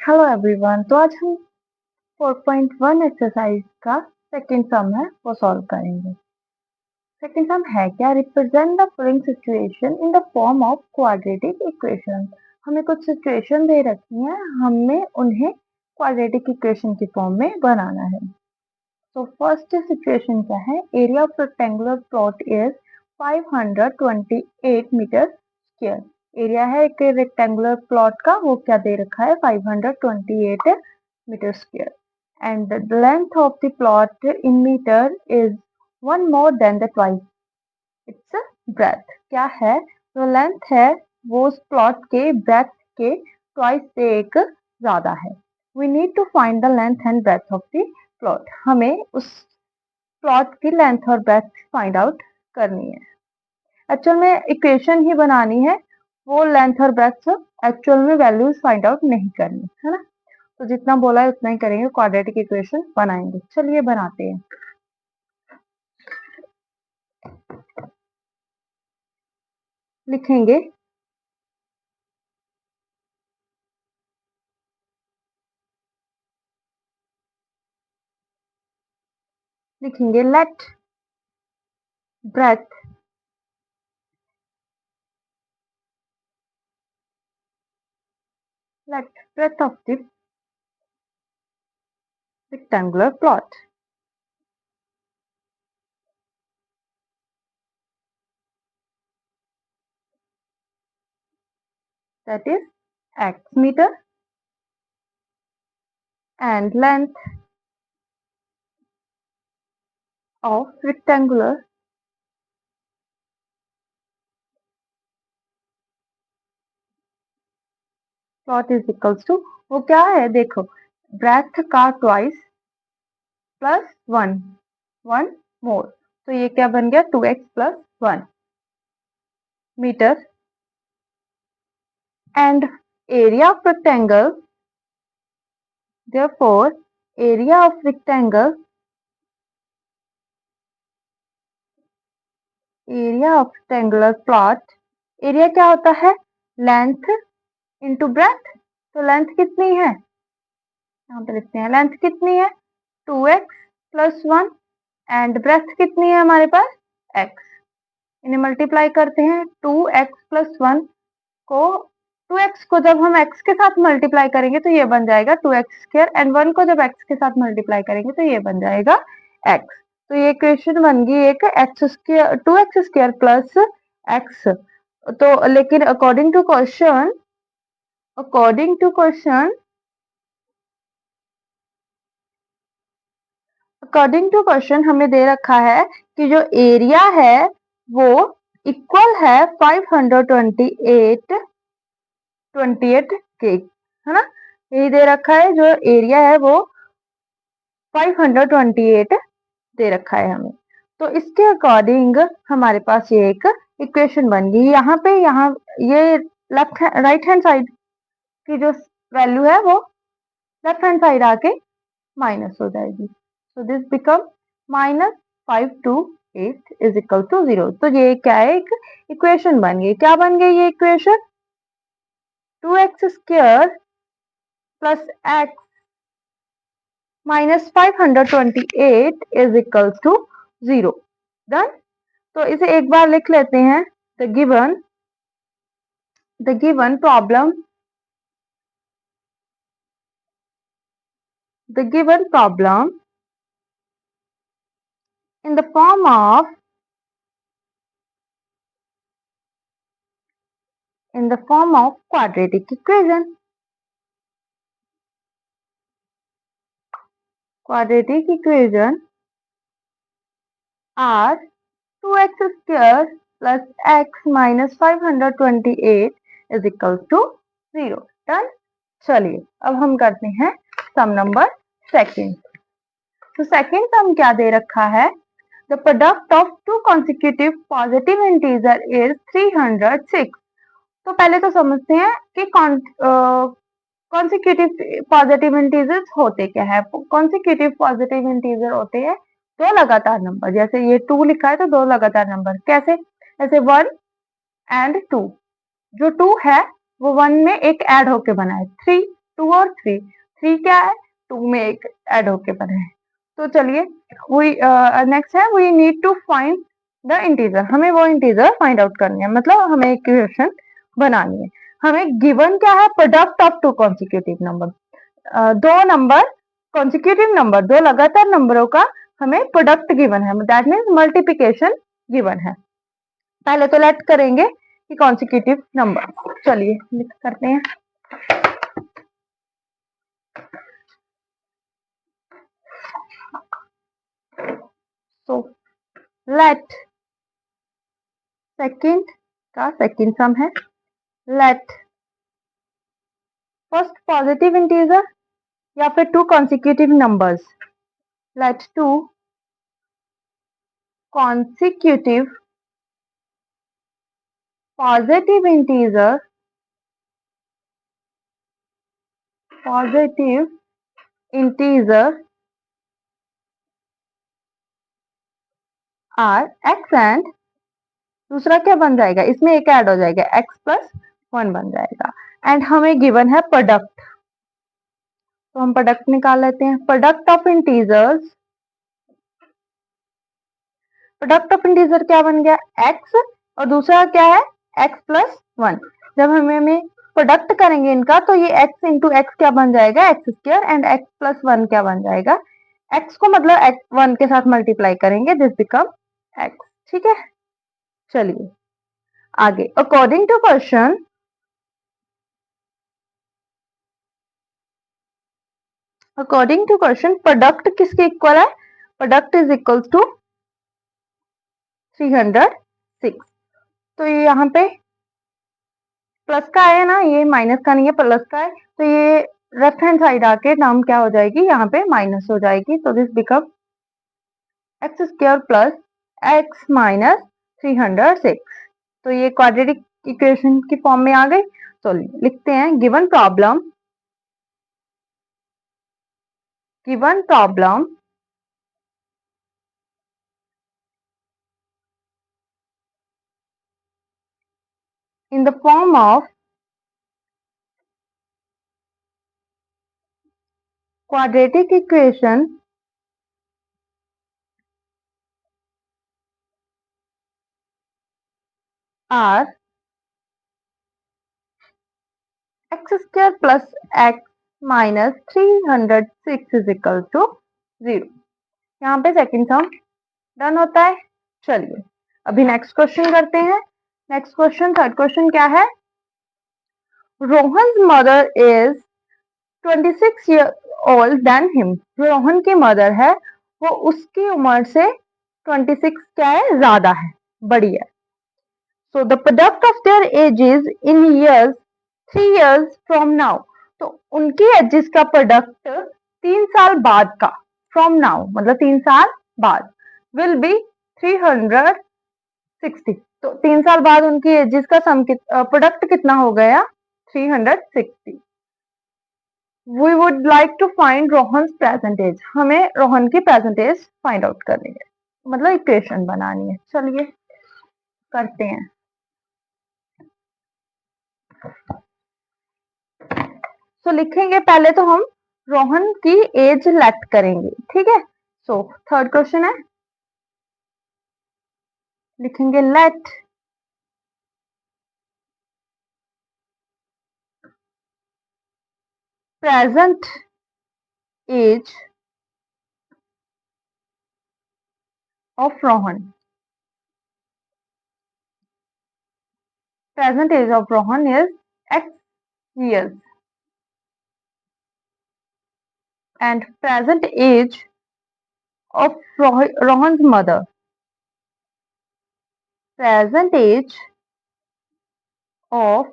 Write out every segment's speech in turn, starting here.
Hello everyone. तो आज हम 4.1 एक्सरसाइज का सेकंड सम है वो सॉल्व करेंगे। सेकंड सम है क्या, represent the following situation in the form of quadratic equation. हमें कुछ सिचुएशन दे रखी हैं, हमें उन्हें क्वाड्रेटिक इक्वेशन की फॉर्म में बनाना है। तो फर्स्ट सिचुएशन क्या है, area of rectangular plot is 528 metre square. Area है एक रेक्टेंगुलर प्लॉट का, वो क्या दे रखा है 528 metre square. And the length of the plot in metre is one more than the twice its breadth. क्या है, जो लेंथ है वो उस प्लॉट के ब्रेथ के ट्वाइस से एक ज्यादा है। We need to find the length and breadth of the plot. हमें उस प्लॉट की लेंथ और ब्रेथ फाइंड आउट करनी है। एक्चुअल में इक्वेशन ही बनानी है, वो लेंथ और ब्रेथ एक्चुअल में वैल्यूज फाइंड आउट नहीं करनी है ना। तो जितना बोला है उतना ही करेंगे, क्वाड्रेटिक इक्वेशन बनाएंगे। चलिए बनाते हैं। लिखेंगे let breadth of the rectangular plot that is x meter and length of rectangular plot is equals to, वो क्या है देखो, ब्रेथ का ट्वाइस प्लस वन मोर, तो ये क्या बन गया 2x plus 1 metre. And area of rectangle, therefore area of rectangle, area of rectangular plot, area क्या होता है लेंथ इंटू ब्रेथ। तो लेंथ कितनी है, यहाँ पे लिखते हैं लेंथ कितनी है 2x प्लस 1 एंड ब्रेथ कितनी है हमारे पास x। इन्हें मल्टीप्लाई करते हैं, 2x प्लस 1 को 2x को जब हम x के साथ मल्टीप्लाई करेंगे तो ये बन जाएगा 2x स्क्वायर एंड 1 को जब x के साथ मल्टीप्लाई करेंगे तो ये बन जाएगा x। तो ये इक्वेशन बन गई एक x square 2x square plus x। तो लेकिन अकॉर्डिंग टू क्वेश्चन हमें दे रखा है कि जो एरिया है वो इक्वल है 528 के, है ना। यही दे रखा है, जो एरिया है वो 528 दे रखा है हमें। तो इसके अकॉर्डिंग हमारे पास ये एक इक्वेशन बन गई। यहाँ पे ये राइट हैंड साइड की जो वैल्यू है वो लेफ्ट हैंड साइड आके माइनस हो जाएगी। So this become -528 is equal to 0। तो ये क्या है, एक इक्वेशन बन गई। क्या बन गई ये equation, 2x square plus x minus 528 is equal to 0। Done. तो इसे एक बार लिख लेते हैं। The given problem in the form of quadratic equation. Quadratic equation are 2x square plus x minus 528 is equal to 0. Done. चलिए अब हम करते हैं सम नंबर सेकंड। तो सेकंड सम क्या दे रखा है, the product of to consecutive positive integer is 306। तो पहले तो समझते हैं कि कॉन्सिक्यूटिव पॉजिटिव इंटीजर्स होते क्या है। कॉन्सिक्यूटिव पॉजिटिव इंटीजर होते हैं दो लगातार नंबर, जैसे ये 2 लिखा है तो दो लगातार नंबर। कैसे, जैसे 1 एंड 2, जो 2 है वो 1 में एक ऐड होके बना है 3, 2 और 3, 3 क्या है, 2 में एक ऐड होके बना है। तो चलिए नेक्स्ट है we need to find the integer, हमें वो इंटीजर फाइंड आउट करनी है, मतलब हमें इक्वेशन बनानी है। हमें गिवन क्या है, product of to consecutive number, दो नंबर कॉन्सिक्यूटिव नंबर, दो लगातार नंबरों का हमें प्रोडक्ट गिवन है, दैट मीन्स मल्टीप्लिकेशन गिवन है। पहले तो लेट करेंगे कि कॉन्सिक्यूटिव नंबर, चलिए करते हैं। सो लेट सेकंड का सेकंड सम है, लेट फर्स्ट पॉजिटिव इंटीजर या फिर two consecutive numbers, let two consecutive positive integer are x and दूसरा क्या बन जाएगा, इसमें एक ऐड हो जाएगा x प्लस 1 बन जाएगा, एंड हमें गिवन है प्रोडक्ट, तो हम प्रोडक्ट निकाल लेते हैं। Product of integers, product of integer क्या बन गया, x, और दूसरा क्या है x प्लस 1। जब हमें प्रोडक्ट करेंगे इनका तो ये x इंटू एक्स क्या बन जाएगा, x square, and x plus 1 क्या बन जाएगा, x को मतलब x 1 के साथ मल्टीप्लाई करेंगे, दिस बिकम x। ठीक है, चलिए आगे। According to question, according to question product किसके इक्वल है, प्रोडक्ट इज इक्वल टू 306। तो ये यहाँ पे प्लस का है ना, ये माइनस का नहीं है, प्लस का है, तो ये लेफ्ट हैंड साइड आके टर्म क्या हो जाएगी, यहाँ पे माइनस हो जाएगी, तो this become x square plus x minus 306। तो ये क्वाड्रेटिक इक्वेशन की फॉर्म में आ गई। तो लिखते हैं given problem, given problem in the form of quadratic equation are x square plus x minus 306 is equal to 0। यहाँ पे सेकंड सम डन होता है। चलिए अभी नेक्स्ट क्वेश्चन करते हैं। नेक्स्ट क्वेश्चन, थर्ड क्वेश्चन क्या है, Rohan mother is 26 year old than him, जो रोहन की मदर है वो उसकी उम्र से 26 क्या है, ज्यादा है, बड़ी है। So the product of their edges in years 3 years from now, तो उनकी एजेस का प्रोडक्ट 3 साल बाद का, फ्रॉम नाउ मतलब 3 साल बाद, विल बी 360। तो 3 साल बाद उनकी एजेस का सम प्रोडक्ट कितना हो गया, 360। We would like to find Rohan present age, हमें रोहन की प्रेजेंटेज फाइंड आउट करनी है, मतलब इक्वेशन बनानी है। चलिए करते हैं। तो लिखेंगे पहले तो हम रोहन की एज लेट करेंगे, ठीक है। सो थर्ड क्वेश्चन है, लिखेंगे let present age of Rohan, present age of Rohan is X years, and present age of Rohan's mother, present age of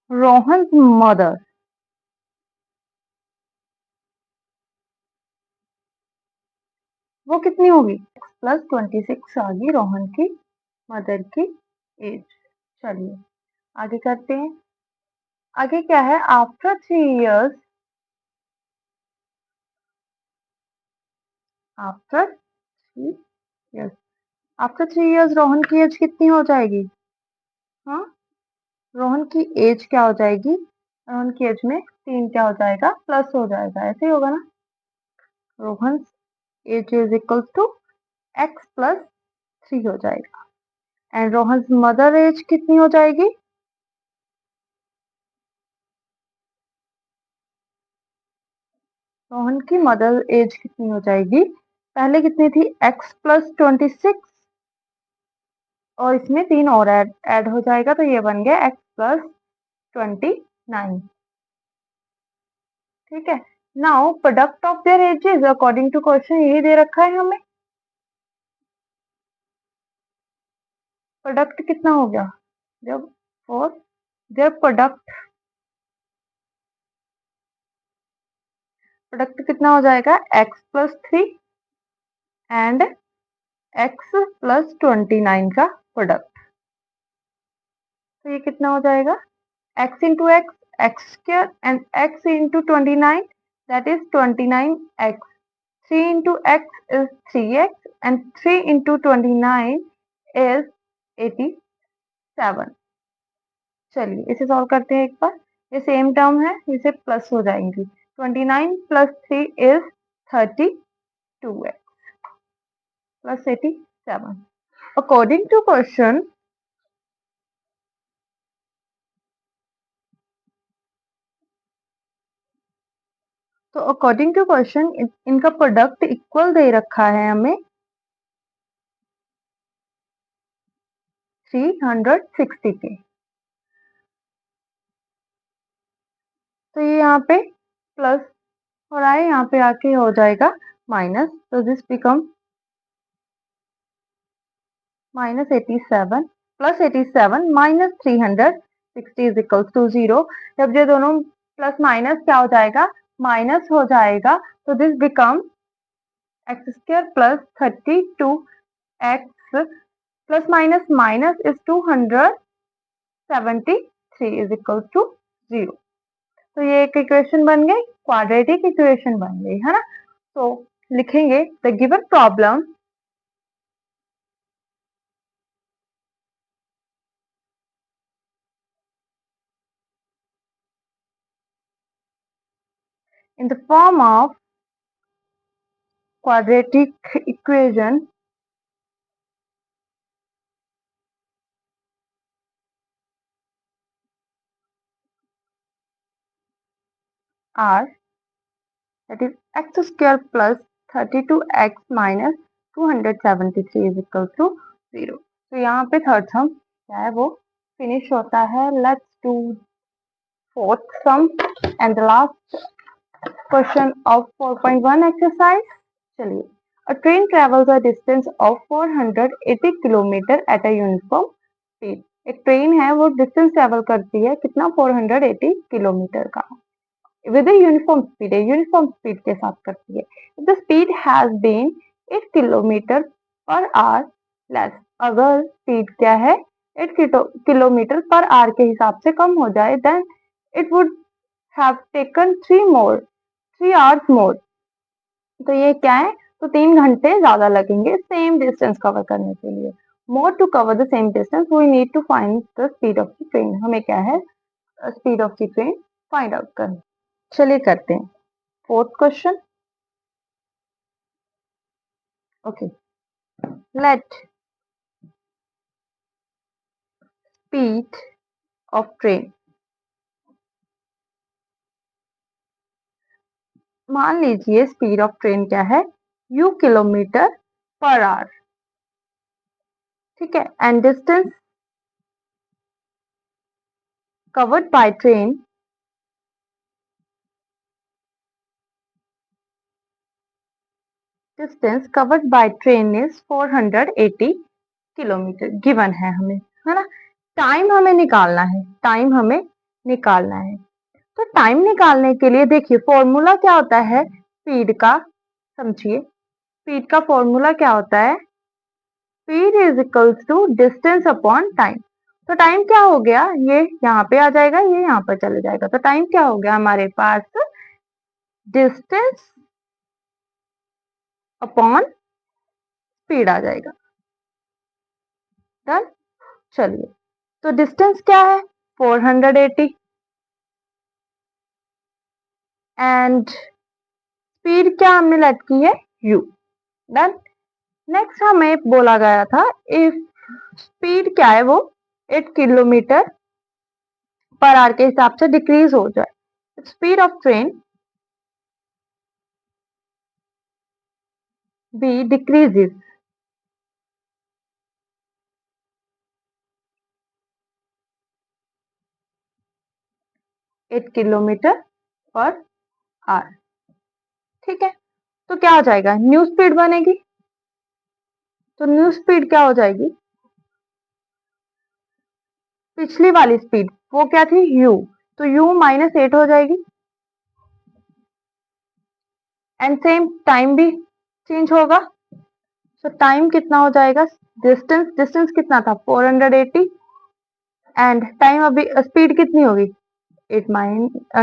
Rohan's mother, वो कितनी होगी, X प्लस 26 आ गई रोहन की मदर की एज। चलिए आगे करते हैं। आगे क्या है, after 3 years, after 3 years, after 3 years Rohan की एज कितनी हो जाएगी, हाँ रोहन की एज क्या हो जाएगी, रोहन की एज में 3 क्या हो जाएगा, प्लस हो जाएगा, ऐसे ही होगा ना। Rohan age is equal to x plus 3 हो जाएगा। एंड रोहन मदर एज कितनी हो जाएगी, रोहन की मदर एज कितनी हो जाएगी, पहले कितनी थी, x प्लस 26, और इसमें 3 और ऐड हो जाएगा, तो ये बन गया x प्लस 29। ठीक है। Now product of their ages according to question यही दे रखा है हमें। प्रोडक्ट कितना हो गया, जब फॉर देयर प्रोडक्ट कितना हो जाएगा, x plus 3 and x plus 29 का प्रोडक्ट। तो ये कितना हो जाएगा, x into x, x square and x into 29, that is 29x। 3 into x is 3x and 3 into 29 is 87। चलिए इसे सॉल्व करते हैं एक बार। ये सेम टर्म है, इसे प्लस हो जाएंगी। 29 प्लस 3 इज 32x plus 87। According to question, तो अकॉर्डिंग टू क्वेश्चन इनका प्रोडक्ट इक्वल दे रखा है हमें 360 के। तो ये यहाँ पे प्लस और आए, यहाँ पे आके हो जाएगा माइनस, तो this become minus 87 plus 87 minus 360 is equals to 0। जब ये दोनों प्लस माइनस क्या हो जाएगा, माइनस हो जाएगा, तो this become x square plus 32x plus minus minus is 273 is equals to 0। तो ये एक इक्वेशन बन गई, क्वाड्रेटिक इक्वेशन बन गई, है ना। तो लिखेंगे the given problem in the form of quadratic equation are, that is x square plus 32x minus 273 is equal to 0। तो यहाँ पे थर्ड सम क्या है वो फिनिश होता है। Let's do fourth some and the last question of 4.1 exercise. चलिए, a train travels a distance of 480 kilometre at a uniform speed. एक ट्रेन है, वो डिस्टेंस ट्रेवल करती है कितना, 480 किलोमीटर का, विद यूनिफॉर्म स्पीड है, यूनिफॉर्म स्पीड के साथ करती है। The speed has been 8 kilometre per hour less. अगर स्पीड क्या है, 8 किलोमीटर पर आवर के हिसाब से कम हो जाए, then it would have taken 3 hours more. तो ये क्या है, तो 3 घंटे ज्यादा लगेंगे सेम डिस्टेंस कवर करने के लिए। More to cover the same distance we need to find the speed of the train. हमें क्या है, speed of the train find out करनी। चलिए करते हैं fourth question. Okay, let speed of train, मान लीजिए स्पीड ऑफ ट्रेन क्या है, u किलोमीटर पर आवर। ठीक है, and distance covered by train, distance covered by train is 480 kilometre given है हमें, है ना। टाइम हमें निकालना है, टाइम हमें निकालना है। तो टाइम निकालने के लिए देखिए फॉर्मूला क्या होता है स्पीड का, समझिए स्पीड का फॉर्मूला क्या होता है, speed is equals to distance upon time. तो टाइम क्या हो गया, ये यहाँ पे आ जाएगा, ये यहाँ पर चले जाएगा, तो टाइम क्या हो गया हमारे पास, डिस्टेंस अपॉन स्पीड आ जाएगा। डन। चलिए, तो डिस्टेंस क्या है, 480 एंड स्पीड क्या हमने लेट की है u। डन। नेक्स्ट हमें बोला गया था इफ स्पीड क्या है वो 8 किलोमीटर पर आवर के हिसाब से डिक्रीज हो जाए। Speed of train be decreases 8 kilometre per hour. ठीक है, तो क्या हो जाएगा, न्यू स्पीड बनेगी। तो न्यू स्पीड क्या हो जाएगी, पिछली वाली स्पीड वो क्या थी u, तो u -8 हो जाएगी। एंड सेम टाइम भी चेंज होगा। तो टाइम कितना हो जाएगा, डिस्टेंस कितना था 480 एंड टाइम अभी स्पीड कितनी होगी 8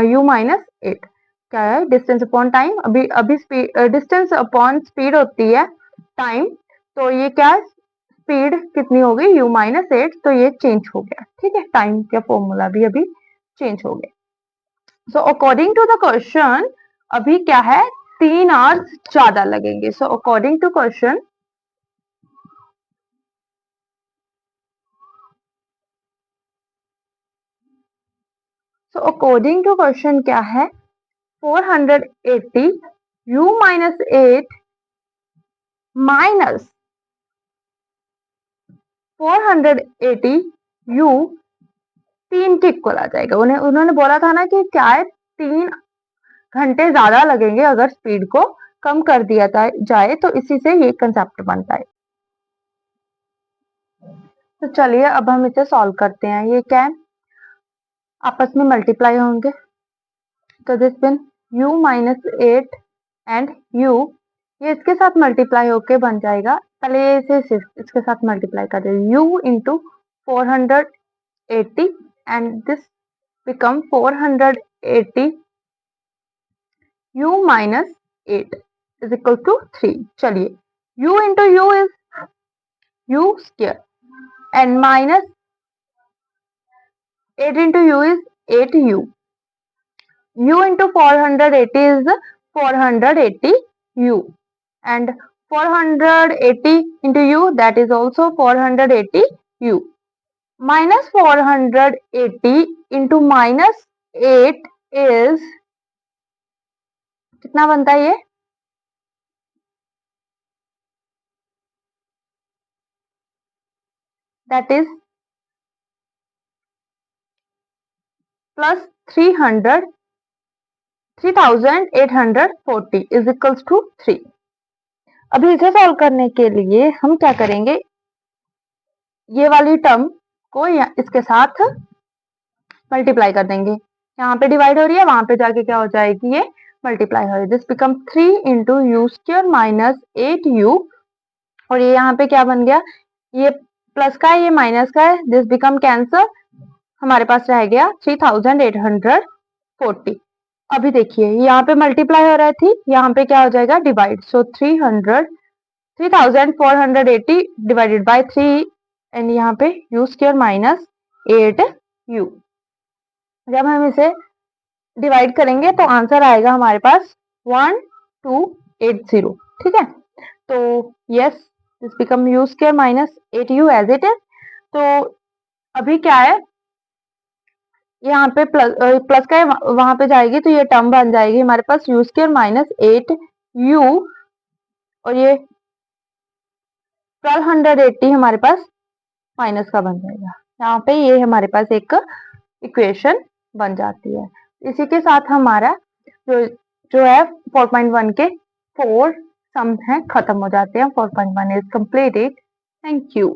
u -8 क्या है, डिस्टेंस अपॉन टाइम। अभी अभी डिस्टेंस अपॉन स्पीड होती है टाइम, तो ये क्या है स्पीड कितनी होगी u -8, तो ये चेंज हो गया। ठीक है, टाइम का फॉर्मूला भी अभी चेंज हो गया। So according to the question अभी क्या है 3 आवर्स ज्यादा लगेंगे। सो अकॉर्डिंग टू क्वेश्चन क्या है 480 u -8 माइनस 480 u 3 के इक्वल आ जाएगा। उन्होंने बोला था ना कि क्या है 3 घंटे ज्यादा लगेंगे अगर स्पीड को कम कर दिया जाए, तो इसी से ये कंसेप्ट बनता है। तो चलिए अब हम इसे सॉल्व करते हैं। ये क्या है, आपस में मल्टीप्लाई होंगे, तो this been u -8 and u, ये इसके साथ मल्टीप्लाई होके बन जाएगा। पहले इसे सिर्फ इसके साथ मल्टीप्लाई कर दें, u into 480 and this become 480 u -8 is equal to 3। चलिए u into u is u square and minus 8 into u is 8u. u into 480 is 480u. And 480 into u, that is also 480u. Minus 480 into minus 8 is कितना बनता है ये, that is plus 3840 is equals to 3। अभी इसे solve करने के लिए हम क्या करेंगे, ये वाली टर्म को इसके साथ मल्टीप्लाई कर देंगे। यहाँ पे डिवाइड हो रही है, वहां पे जाके क्या हो जाएगी ये मल्टीप्लाई हो रही है। This become 3 into u square minus 8u, और ये यहाँ पे क्या बन गया, ये प्लस का है ये माइनस का है, दिस बिकम कैंसर, हमारे पास रह गया 3840। अभी देखिए यहाँ पे मल्टीप्लाई हो रहा थी, यहाँ पे क्या हो जाएगा divide. So 3480 divided by 3 and यहाँ पे यू स्क्र माइनस 8u। जब हम इसे डिवाइड करेंगे तो आंसर आएगा हमारे पास 1280। ठीक है, तो yes this become u square minus 8u as it is. तो अभी क्या है, यहाँ पे प्लस का है, वहां पे जाएगी तो ये टर्म बन जाएगी हमारे पास यू स्क्वायर माइनस 8u, और ये 1280 हमारे पास माइनस का बन जाएगा। यहाँ पे ये हमारे पास एक इक्वेशन बन जाती है। इसी के साथ हमारा जो है 4.1 के 4 सम है खत्म हो जाते हैं। 4.1 इज कंप्लीटेड। Thank you.